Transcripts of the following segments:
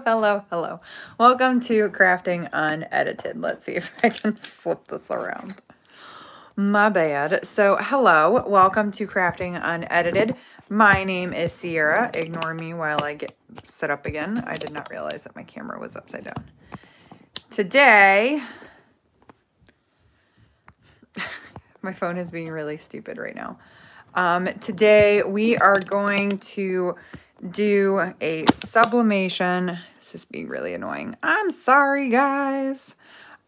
Hello. Welcome to Crafting Unedited. Let's see if I can flip this around. My bad. So, hello. Welcome to Crafting Unedited. My name is Sierra. Ignore me while I get set up again. I did not realize that my camera was upside down. Today, my phone is being really stupid right now. Today, we are going to do a sublimation. This is being really annoying. I'm sorry, guys.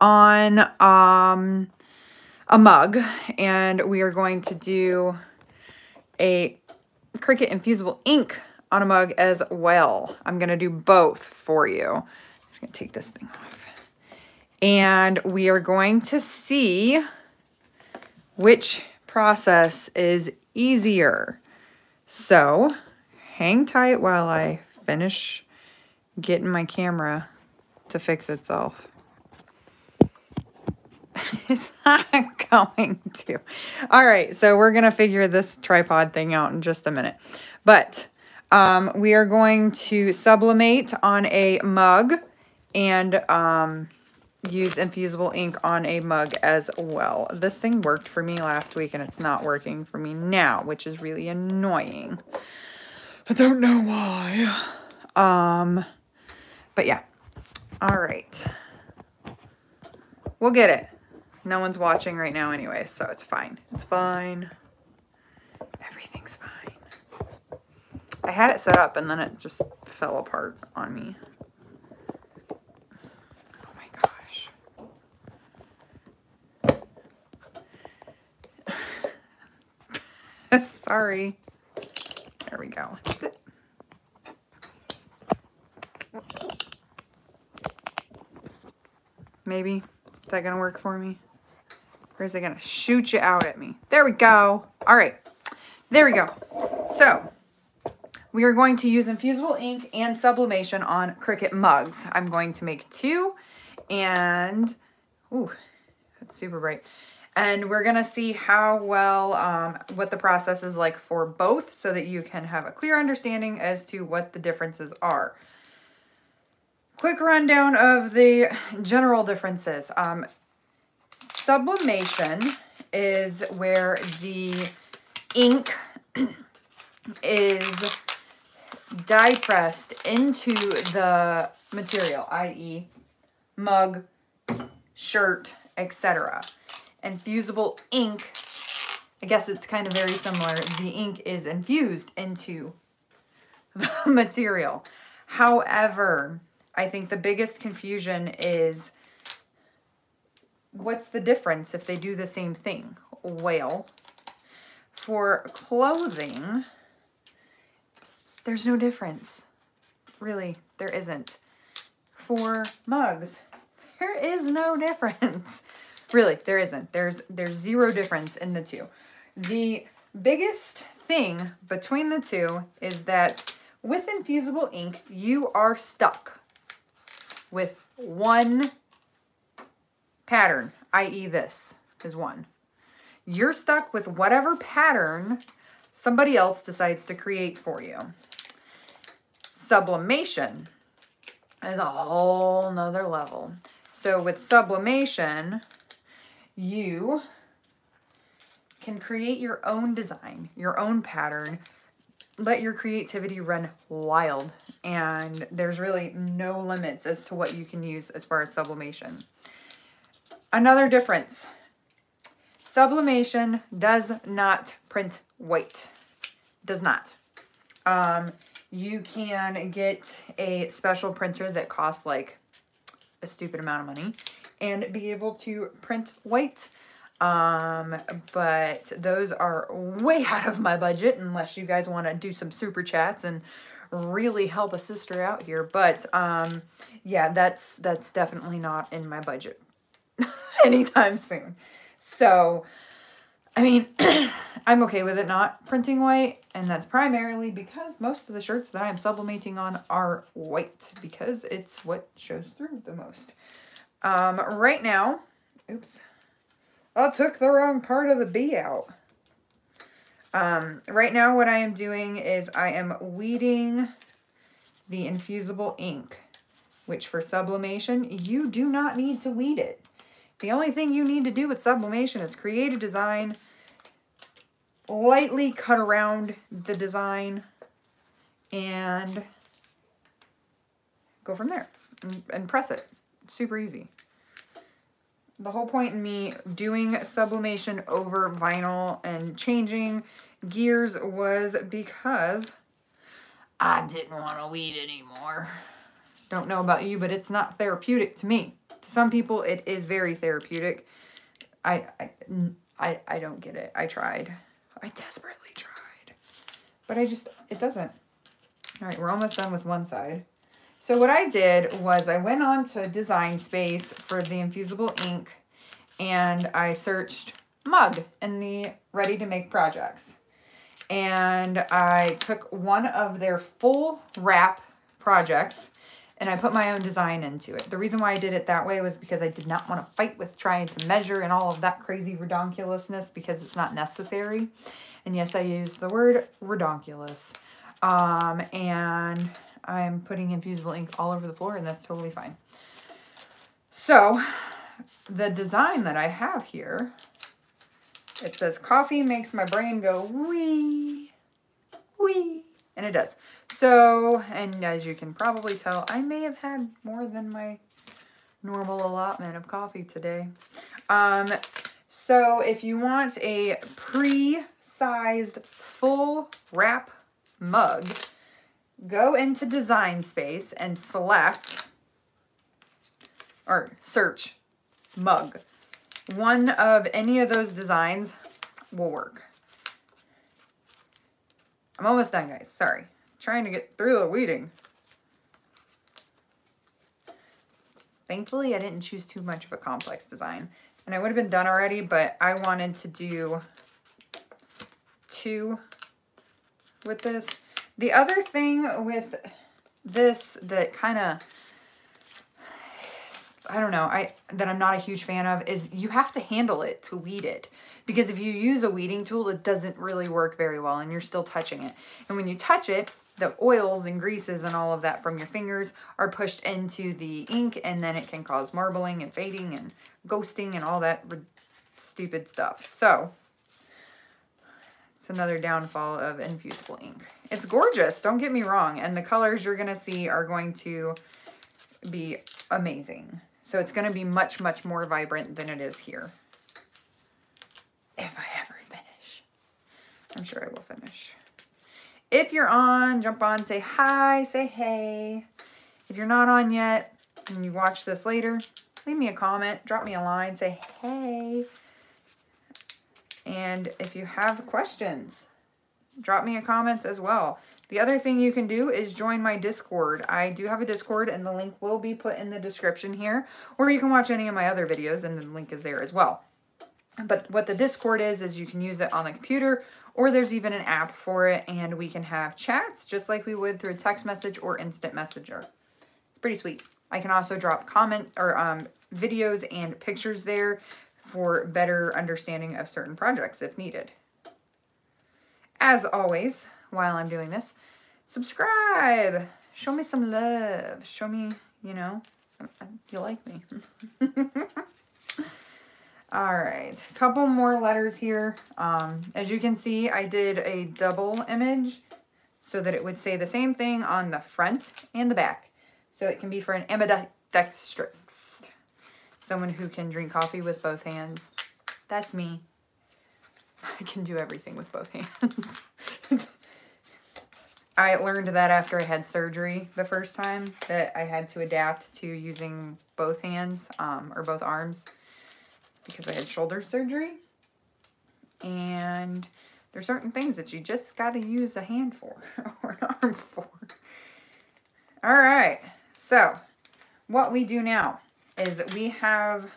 On a mug, and we are going to do a Cricut Infusible ink on a mug as well. I'm going to do both for you. I'm just going to take this thing off. And we are going to see which process is easier. So hang tight while I finish getting my camera to fix itself. It's not going to. All right, so we're going to figure this tripod thing out in just a minute. But we are going to sublimate on a mug and use Infusible ink on a mug as well. This thing worked for me last week, and it's not working for me now, which is really annoying. I don't know why. But yeah. All right. We'll get it. No one's watching right now anyway, so it's fine. It's fine. Everything's fine. I had it set up and then it just fell apart on me. Oh my gosh. Sorry. There we go. Maybe. Is that gonna work for me? Or is it gonna shoot you out at me? There we go. All right. There we go. So we are going to use Infusible ink and sublimation on Cricut mugs. I'm going to make 2, and ooh, that's super bright. And we're gonna see how well, what the process is like for both, so that you can have a clear understanding as to what the differences are. Quick rundown of the general differences. Sublimation is where the ink is die pressed into the material, i.e. mug, shirt, etc. Infusible ink, I guess it's kind of very similar. The ink is infused into the material. However, I think the biggest confusion is, what's the difference if they do the same thing? Well, for clothing, there's no difference. Really, there isn't. For mugs, there is no difference. Really, there isn't. There's zero difference in the two. The biggest thing between the two is that with Infusible ink, you are stuck with one pattern, i.e. this is one. You're stuck with whatever pattern somebody else decides to create for you. Sublimation is a whole nother level. So with sublimation, you can create your own design, your own pattern, let your creativity run wild, and there's really no limits as to what you can use as far as sublimation. Another difference, sublimation does not print white. Does not. You can get a special printer that costs like a stupid amount of money and be able to print white. But those are way out of my budget, unless you guys want to do some super chats and really help a sister out here. But yeah, that's definitely not in my budget anytime soon. So I mean, I'm okay with it not printing white, and that's primarily because most of the shirts that I'm sublimating on are white, because it's what shows through the most. Right now, oops, I took the wrong part of the bee out. Right now what I am doing is I am weeding the Infusible ink which for sublimation, you do not need to weed it. The only thing you need to do with sublimation is create a design, lightly cut around the design, and go from there and press it. Super easy. The whole point in me doing sublimation over vinyl and changing gears was because I didn't want to weed anymore. Don't know about you, but it's not therapeutic to me. To some people, it is very therapeutic. I don't get it. I tried. I desperately tried. But it doesn't. All right, we're almost done with one side. So what I did was I went on to Design Space for the Infusible ink, and I searched mug in the ready to make projects. And I took one of their full wrap projects and I put my own design into it. The reason why I did it that way was because I did not want to fight with trying to measure and all of that crazy redonkulousness, because it's not necessary. And yes, I used the word redonkulous. And I'm putting Infusible ink all over the floor, and that's totally fine. So the design that I have here, it says, coffee makes my brain go wee, wee, and it does. So, and as you can probably tell, I may have had more than my normal allotment of coffee today. So if you want a pre-sized full wrap mug, go into Design Space and select, or search mug. One of any of those designs will work. I'm almost done, guys. Sorry. Trying to get through the weeding. Thankfully, I didn't choose too much of a complex design. And I would have been done already, but I wanted to do 2 with this. The other thing with this that kind of, I don't know, that I'm not a huge fan of is you have to handle it to weed it. Because if you use a weeding tool, it doesn't really work very well and you're still touching it. And when you touch it, the oils and greases and all of that from your fingers are pushed into the ink, and then it can cause marbling and fading and ghosting and all that stupid stuff. So it's another downfall of Infusible ink. It's gorgeous, don't get me wrong, and the colors you're going to see are going to be amazing. So it's going to be much, much more vibrant than it is here. If I ever finish. I'm sure I will finish. If you're on, jump on, say hi, say hey. If you're not on yet and you watch this later, leave me a comment, drop me a line, say hey. And if you have questions, drop me a comment as well. The other thing you can do is join my Discord. I do have a Discord, and the link will be put in the description here, or you can watch any of my other videos and the link is there as well. But what the Discord is you can use it on the computer, or there's even an app for it, and we can have chats just like we would through a text message or instant messenger. It's pretty sweet. I can also drop comment or videos and pictures there for better understanding of certain projects if needed. As always, while I'm doing this, subscribe. Show me some love. Show me, you know, you like me. All right, a couple more letters here. As you can see, I did a double image so that it would say the same thing on the front and the back. So it can be for an ambidextrous, someone who can drink coffee with both hands. That's me. I can do everything with both hands. I learned that after I had surgery the first time, that I had to adapt to using both hands or both arms, because I had shoulder surgery, and there's certain things that you just got to use a hand for or an arm for. All right, so what we do now is we have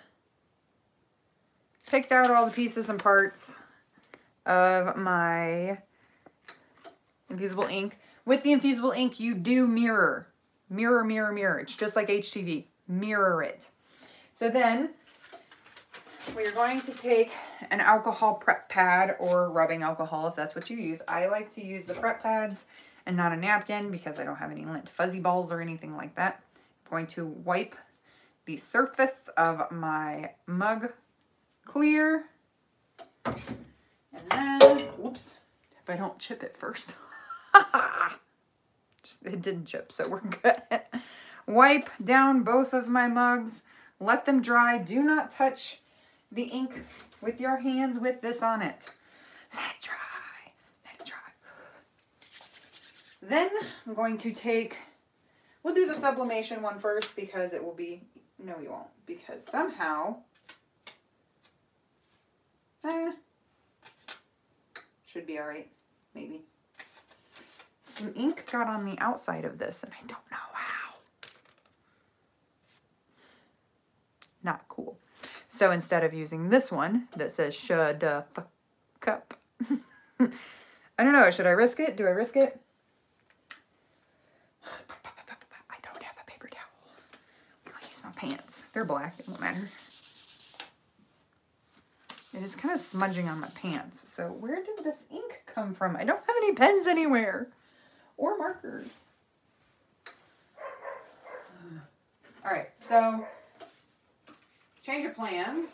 picked out all the pieces and parts of my Infusible ink. With the Infusible ink, you do mirror. Mirror, mirror, mirror. It's just like HTV. Mirror it. So then we're going to take an alcohol prep pad or rubbing alcohol if that's what you use. I like to use the prep pads and not a napkin because I don't have any lint fuzzy balls or anything like that. going to wipe the surface of my mug clear. And then, oops, if I don't chip it first. It didn't chip, so we're good. Wipe down both of my mugs. Let them dry. Do not touch the ink with your hands with this on it. Let it dry. Let it dry. Then I'm going to take, we'll do the sublimation one first because it will be, no you won't, because somehow, should be all right, maybe. Some ink got on the outside of this and I don't know how. Not cool. So instead of using this one that says shut the fuck up, I don't know, should I risk it? Do I risk it? I don't have a paper towel. I'm gonna use my pants. They're black, it won't matter. It is kind of smudging on my pants. So where did this ink come from? I don't have any pens anywhere or markers. All right, so change of plans.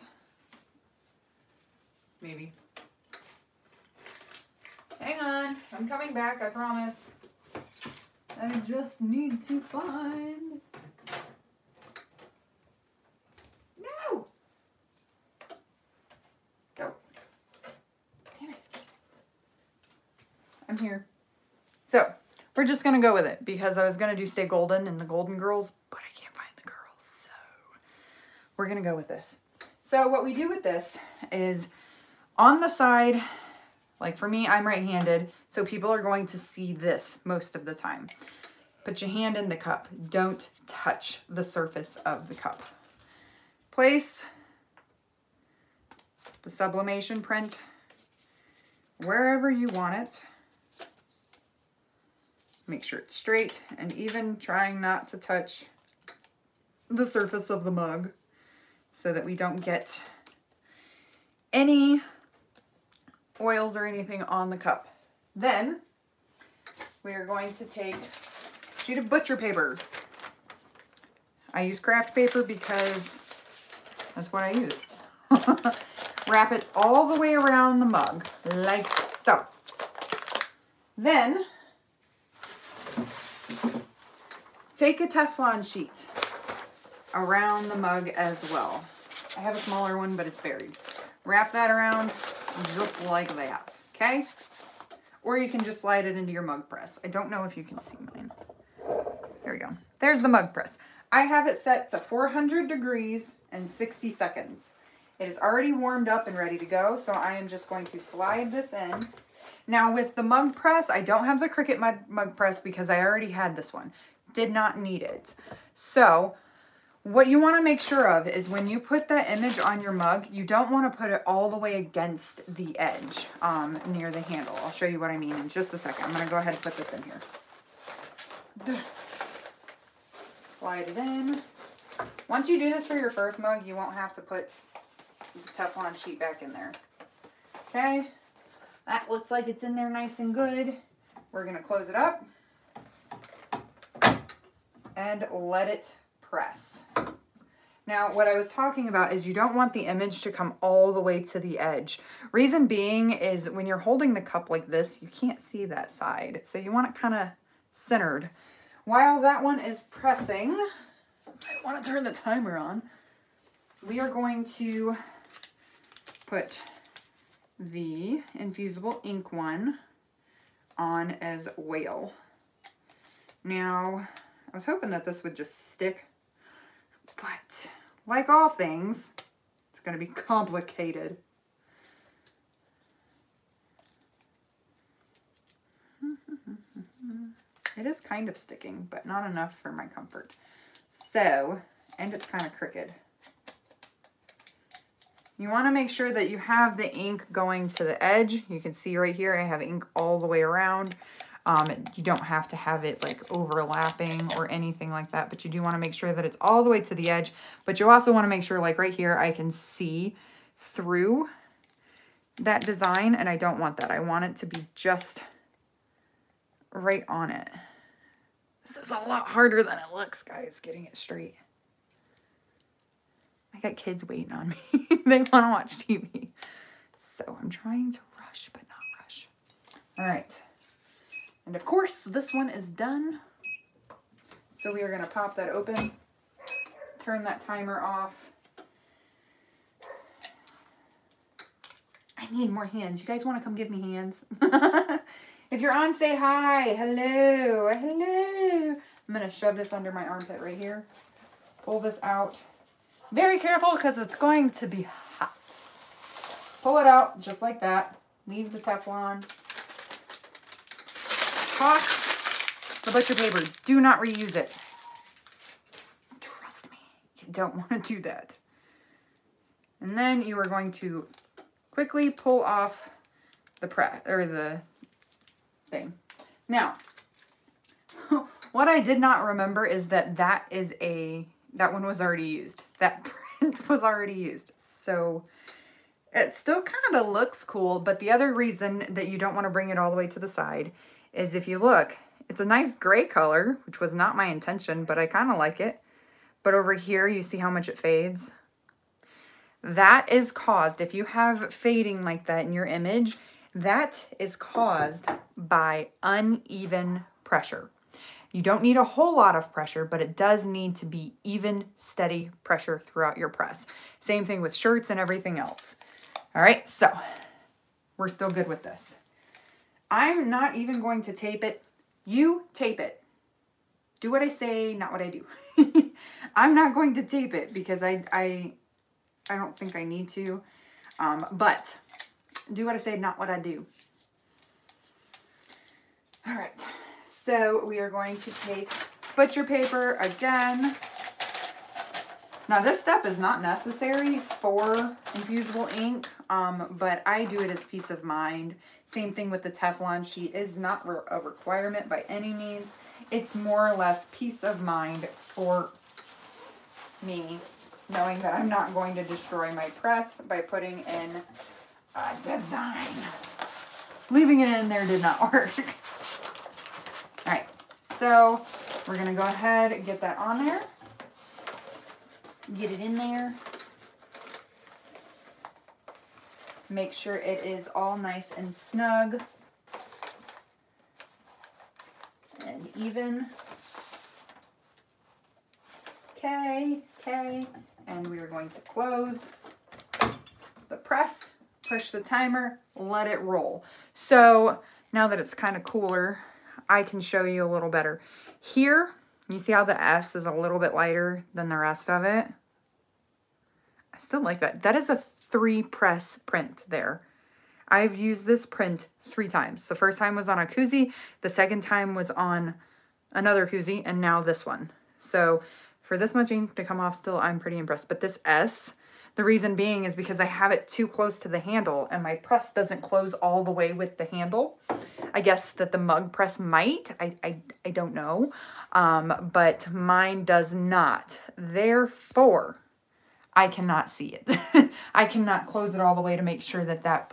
Maybe. Hang on, I'm coming back, I promise. I just need to find. No! Go. Damn it. I'm here. So, we're just gonna go with it because I was gonna do Stay Golden and the Golden Girls, but I can't find the girls, so we're gonna go with this. So what we do with this is on the side, like for me, I'm right-handed, so people are going to see this most of the time. Put your hand in the cup. Don't touch the surface of the cup. Place the sublimation print wherever you want it. Make sure it's straight and even, trying not to touch the surface of the mug so that we don't get any oils or anything on the cup. Then we are going to take a sheet of butcher paper. I use craft paper because that's what I use. Wrap it all the way around the mug, like so. Then take a Teflon sheet around the mug as well. I have a smaller one, but it's buried. Wrap that around just like that, okay? Or you can just slide it into your mug press. I don't know if you can see mine. There we go. There's the mug press. I have it set to 400 degrees and 60 seconds. It is already warmed up and ready to go, so I am just going to slide this in. Now with the mug press, I don't have the Cricut mug press because I already had this one. Did not need it. So what you want to make sure of is when you put that image on your mug, you don't want to put it all the way against the edge near the handle. I'll show you what I mean in just a second. I'm going to go ahead and put this in here. Slide it in. Once you do this for your first mug, you won't have to put the Teflon sheet back in there. Okay, that looks like it's in there nice and good. We're going to close it up and let it press. Now, what I was talking about is you don't want the image to come all the way to the edge. Reason being is when you're holding the cup like this, you can't see that side. So you want it kind of centered. While that one is pressing, I want to turn the timer on. We are going to put the Infusible ink one on as well. Now, I was hoping that this would just stick, but like all things, it's going to be complicated. It is kind of sticking, but not enough for my comfort. So, and it's kind of crooked. You want to make sure that you have the ink going to the edge. You can see right here, I have ink all the way around. You don't have to have it like overlapping or anything like that, but you do want to make sure that it's all the way to the edge. But you also want to make sure, like right here, I can see through that design, and I don't want that. I want it to be just right on it. This is a lot harder than it looks, guys, getting it straight. I got kids waiting on me. They want to watch TV. So I'm trying to rush, but not rush. All right. And of course, this one is done. So we are going to pop that open, turn that timer off. I need more hands. You guys want to come give me hands? If you're on, say hi. Hello. Hello. I'm going to shove this under my armpit right here. Pull this out. Very careful because it's going to be hot. Pull it out just like that. Leave the Teflon. Toss the butcher paper. Do not reuse it. Trust me. You don't want to do that. And then you are going to quickly pull off the the thing. Now, what I did not remember is that that one was already used. That print was already used. So it still kind of looks cool, but the other reason that you don't want to bring it all the way to the side is if you look, it's a nice gray color, which was not my intention, but I kind of like it. But over here, you see how much it fades? That is caused, if you have fading like that in your image, that is caused by uneven pressure. You don't need a whole lot of pressure, but it does need to be even, steady pressure throughout your press. Same thing with shirts and everything else. All right, so we're still good with this. I'm not even going to tape it. You tape it. Do what I say, not what I do. I'm not going to tape it because I don't think I need to. But do what I say, not what I do. All right. So we are going to take butcher paper again. Now this step is not necessary for infusible ink, but I do it as peace of mind. Same thing with the Teflon sheet. It is not a requirement by any means. It's more or less peace of mind for me, knowing that I'm not going to destroy my press by putting in a design. Leaving it in there did not work. All right, so we're going to go ahead and get that on there. Get it in there. Make sure it is all nice and snug and even. Okay. And we are going to close the press, push the timer, let it roll. So now that it's kind of cooler, I can show you a little better. Here, you see how the S is a little bit lighter than the rest of it? I still like that. That is a 3-press print there. I've used this print 3 times. The first time was on a koozie, the second time was on another koozie, and now this one. So for this much ink to come off still, I'm pretty impressed. But this S, the reason being is because I have it too close to the handle and my press doesn't close all the way with the handle. I guess that the mug press might. I don't know. But mine does not. Therefore, I cannot see it. I cannot close it all the way to make sure that that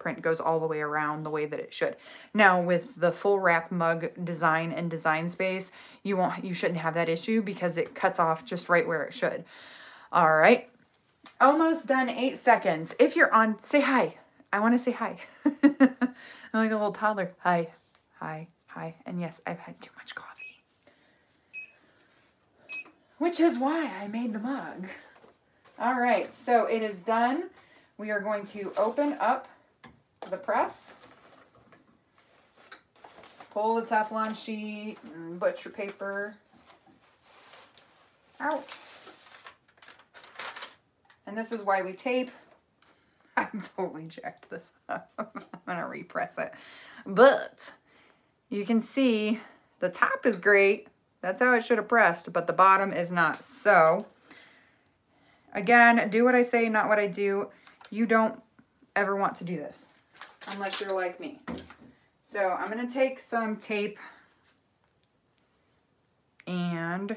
print goes all the way around the way that it should. Now, with the full wrap mug design and design space, you shouldn't have that issue because it cuts off just right where it should. All right. Almost done. 8 seconds. If you're on, say hi. I want to say hi. I'm like a little toddler. Hi, hi, hi. And yes, I've had too much coffee. Which is why I made the mug. All right, so it is done. We are going to open up the press. Pull the Teflon sheet and butcher paper out. And this is why we tape. I totally jacked this up. I'm gonna repress it. But you can see the top is great. That's how it should have pressed, but the bottom is not. So again, do what I say, not what I do. You don't ever want to do this unless you're like me. So I'm gonna take some tape and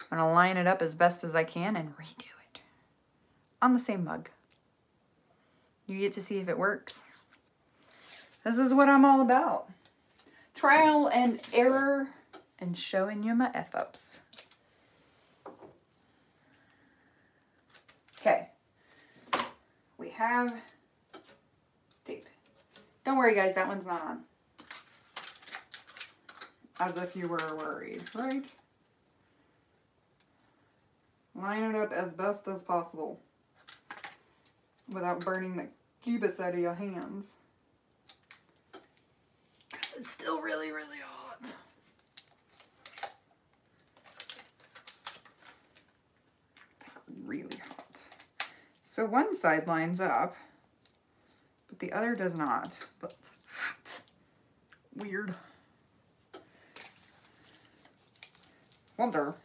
I'm gonna line it up as best as I can and redo it on the same mug. You get to see if it works. This is what I'm all about. Trial and error and showing you my F-ups. Okay. We have tape. Don't worry, guys, that one's not on. As if you were worried, right? Line it up as best as possible without burning the cubus out of your hands. It's still really, really hot. Like really hot. So one side lines up, but the other does not. But it's hot. Weird. Wonder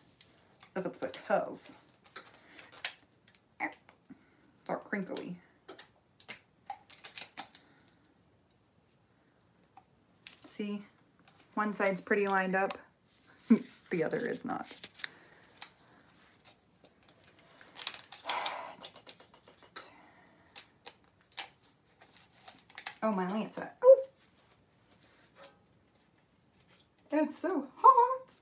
if it's because it's all crinkly. See, one side's pretty lined up, the other is not. Oh, my lance. Oh! It's so hot.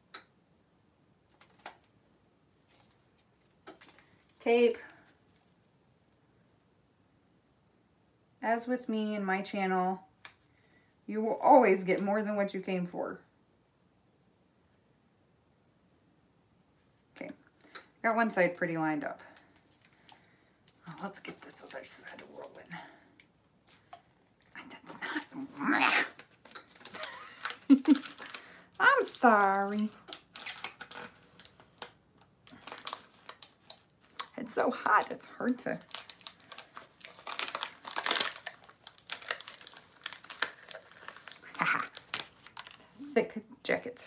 Tape. As with me and my channel, you will always get more than what you came for. Okay, got one side pretty lined up. Well, let's get this other side rolling. That's not. I'm sorry. It's so hot, it's hard to. Haha. Thick jacket.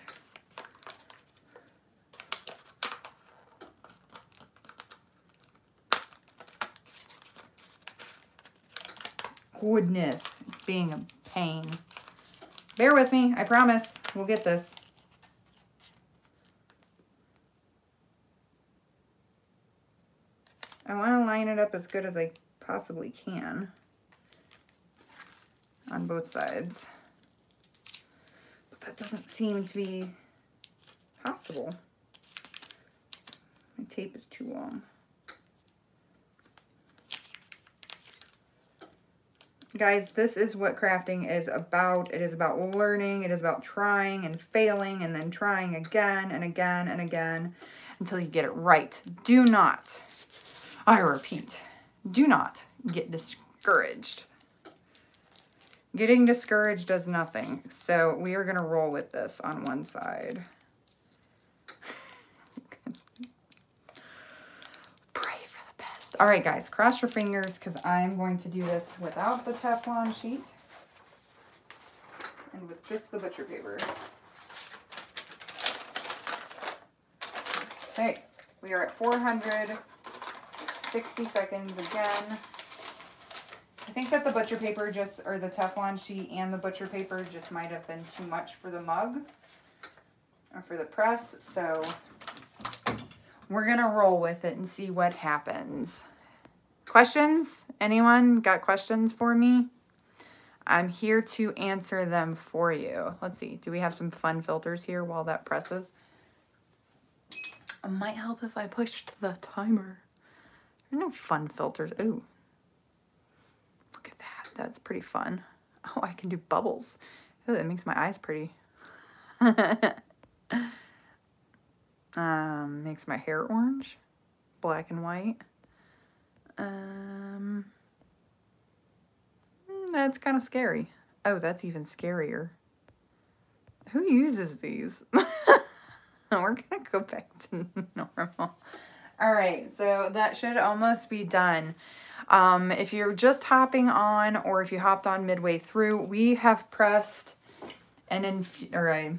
Goodness, it's being a pain. Bear with me, I promise. We'll get this. I want to line it up as good as I possibly can on both sides. But that doesn't seem to be possible. My tape is too long. Guys, this is what crafting is about. It is about learning. It is about trying and failing and then trying again and again and again until you get it right. Do not, I repeat, do not get discouraged. Getting discouraged does nothing. So we are going to roll with this on one side. All right, guys, cross your fingers because I'm going to do this without the Teflon sheet and with just the butcher paper. Okay, we are at 460 seconds again. I think that the butcher paper just, or the Teflon sheet and the butcher paper just might have been too much for the mug or for the press, so we're gonna roll with it and see what happens. Questions? Anyone got questions for me? I'm here to answer them for you. Let's see. Do we have some fun filters here while that presses? It might help if I pushed the timer. There are no fun filters. Ooh. Look at that. That's pretty fun. Oh, I can do bubbles. Ooh, that makes my eyes pretty. Makes my hair orange. Black and white. That's kind of scary. Oh, that's even scarier. Who uses these? We're gonna go back to normal. All right, so that should almost be done. If you're just hopping on, or if you hopped on midway through, we have pressed a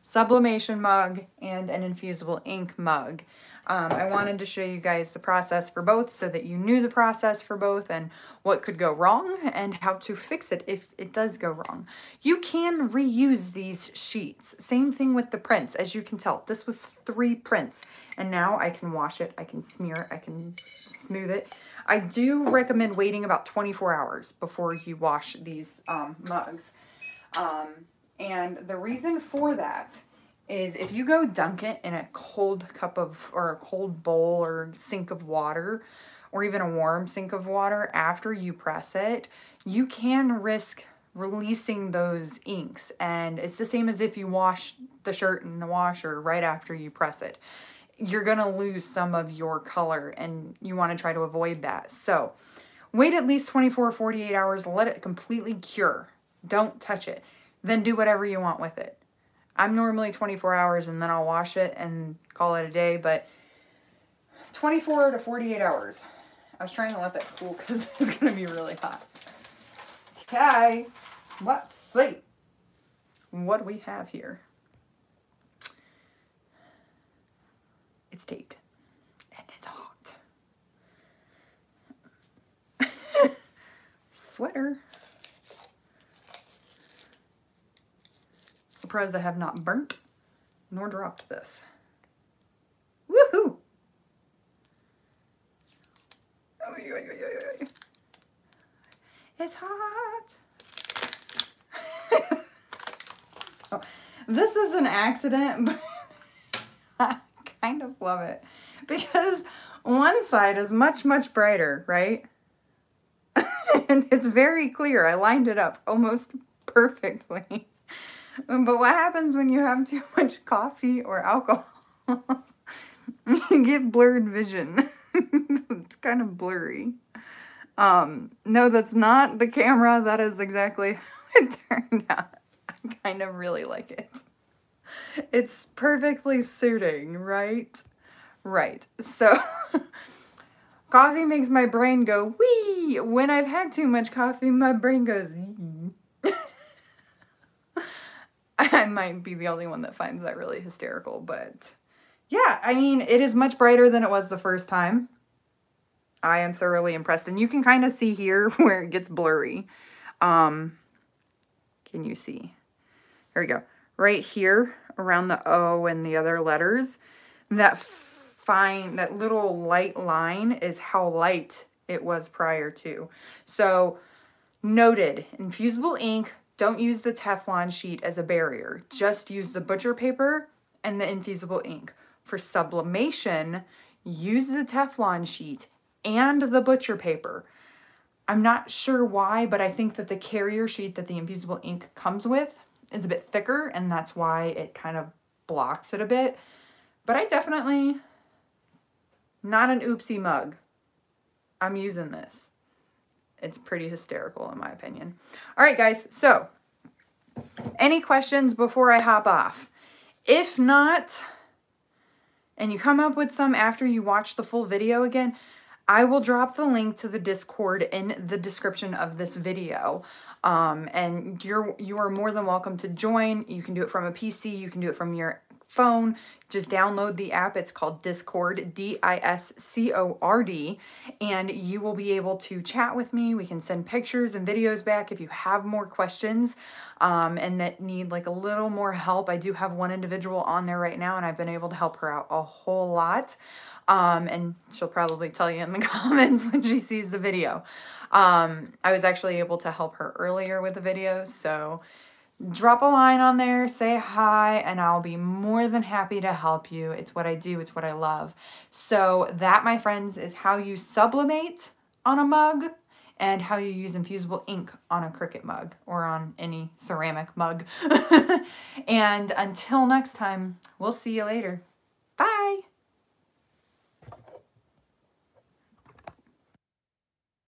sublimation mug and an infusible ink mug. I wanted to show you guys the process for both so that you knew the process for both and what could go wrong and how to fix it if it does go wrong. You can reuse these sheets. Same thing with the prints. As you can tell, this was 3 prints and now I can wash it, I can smear it, I can smooth it. I do recommend waiting about 24 hours before you wash these mugs. And the reason for that is if you go dunk it in a cold cup of, or a cold bowl or sink of water, or even a warm sink of water after you press it, you can risk releasing those inks. And it's the same as if you wash the shirt in the washer right after you press it. You're going to lose some of your color, and you want to try to avoid that. So wait at least 24 or 48 hours, let it completely cure. Don't touch it. Then do whatever you want with it. I'm normally 24 hours and then I'll wash it and call it a day, but 24 to 48 hours. I was trying to let that cool because it's going to be really hot. Okay, let's see what we have here. It's taped and it's hot. Sweater. Surprised I have not burnt nor dropped this. Woohoo! It's hot. So, this is an accident, but I kind of love it because one side is much, much brighter, right? And it's very clear. I lined it up almost perfectly. But what happens when you have too much coffee or alcohol? You get blurred vision. It's kind of blurry. No, that's not the camera. That is exactly how it turned out. I kind of really like it. It's perfectly suiting, right? Right. So, coffee makes my brain go, wee! When I've had too much coffee, my brain goes, I might be the only one that finds that really hysterical, but yeah, I mean, it is much brighter than it was the first time. I am thoroughly impressed, and you can kind of see here where it gets blurry. Can you see? There we go. Right here around the O and the other letters, that little light line is how light it was prior to. So noted, infusible ink, don't use the Teflon sheet as a barrier. Just use the butcher paper and the infusible ink. For sublimation, use the Teflon sheet and the butcher paper. I'm not sure why, but I think that the carrier sheet that the infusible ink comes with is a bit thicker, and that's why it kind of blocks it a bit. But I definitely, not an oopsie mug. I'm using this. It's pretty hysterical in my opinion. All right, guys, so any questions before I hop off? If not, and you come up with some after you watch the full video again, I will drop the link to the Discord in the description of this video. And you are more than welcome to join. You can do it from a PC, you can do it from your phone. Just download the app. It's called Discord, D-I-S-C-O-R-D, and you will be able to chat with me. We can send pictures and videos back if you have more questions and that need like a little more help. I do have one individual on there right now, and I've been able to help her out a whole lot. And she'll probably tell you in the comments when she sees the video. I was actually able to help her earlier with the video, so drop a line on there, say hi, and I'll be more than happy to help you. It's what I do. It's what I love. So that, my friends, is how you sublimate on a mug and how you use infusible ink on a Cricut mug or on any ceramic mug. And until next time, we'll see you later.